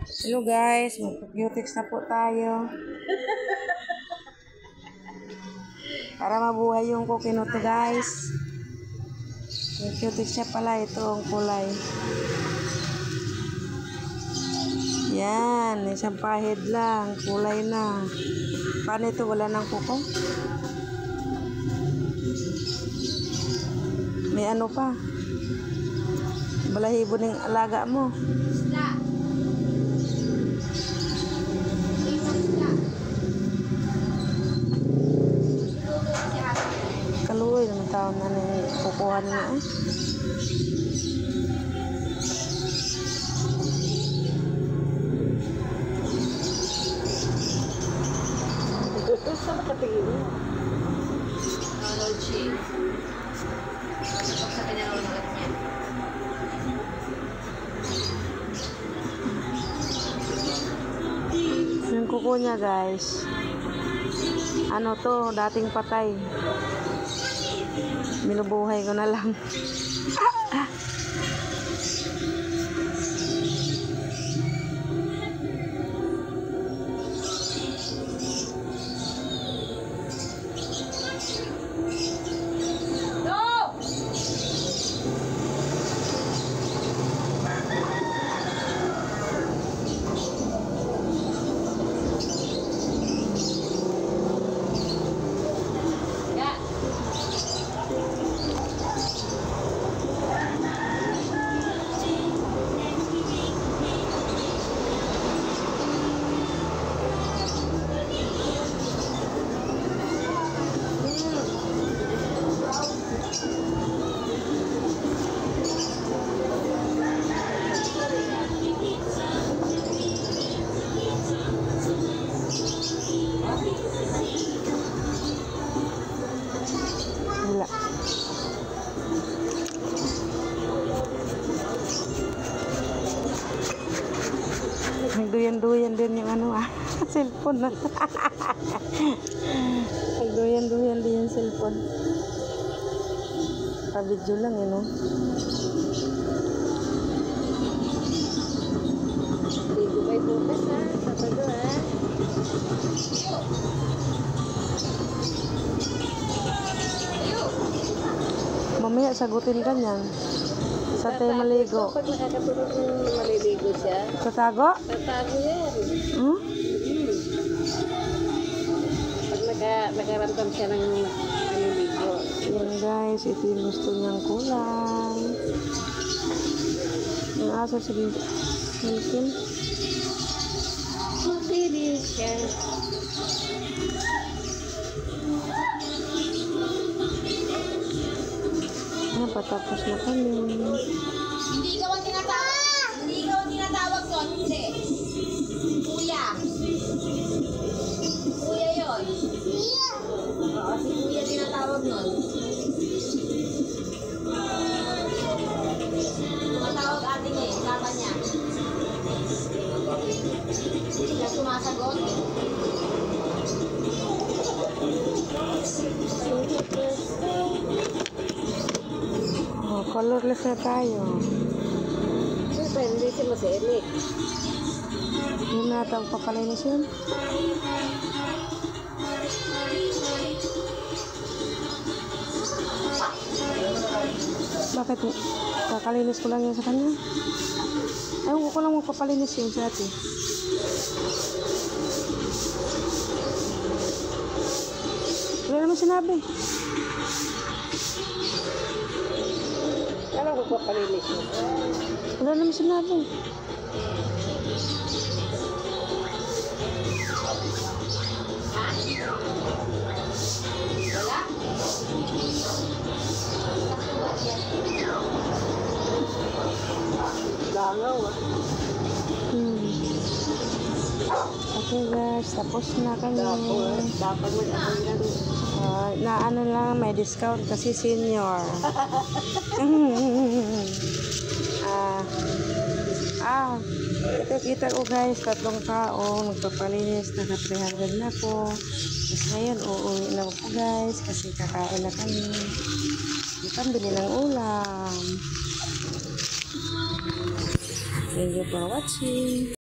Hello guys, mag-cutex na po tayo. Para mabuhay yung kukinuto guys. Yung cutex niya pala, ito ang kulay. Yan, isang pahid lang, kulay na. Paano ito? Wala ng kuko? May ano pa? Balahibo ng alaga mo. Kaluoy naman taon na kukuha niya eh. Saan nakatingin mo? Arnold Chief. Kapag sa pinarunod niya. Yung kuko niya guys. Ano to, dating patay. Binubuhay ko na lang. Wala. Nagduyan-duyan din yung ano cellphone na. Nagduyan-duyan din yung cellphone. Pa-video lang yun, no? Ligo kayo bukas ha, Sabado ha. Mamaya sagutin ka niyan. Sa tayo maligo. Pag nakakatulog ng maliligo siya, Tatago? tatago yan. Hmm? Pag nakaramdam siya ng maliligo. Yan guys, ito yung gusto niyang kulay. Yung aso sa cellphone. Mabilis siya. Patapos na kami. Hindi ikaw ang tinatawag. Hindi ikaw ang tinatawag doon. Hindi. Kuya. Kuya yun. Oo, si Kuya tinatawag nun. Tumatawag ate niya eh. Tata niya. Siya sumasagot. Oh, colorless na tayo. Siyempre, hindi siya masilik. Yun na ito, papalinis yun. Bakit? Kakalinis ko lang yun sa kanya. Ayaw ko lang magpapalinis yun sa ate. Wala naman sinabi. Kala ko papalinis mo. Wala naman sinabi. Wala? Langaw ah. Okay guys, tapos na kami. Dapat mag-apoy lang. Na ano lang, may discount kasi senior. Ito kita ko guys, 3 taong nagpapalinis, naka 300 na po. Tapos ngayon, uuwi na po guys, kasi kakain na kami. Di pambili ng ulam. Thank you for watching.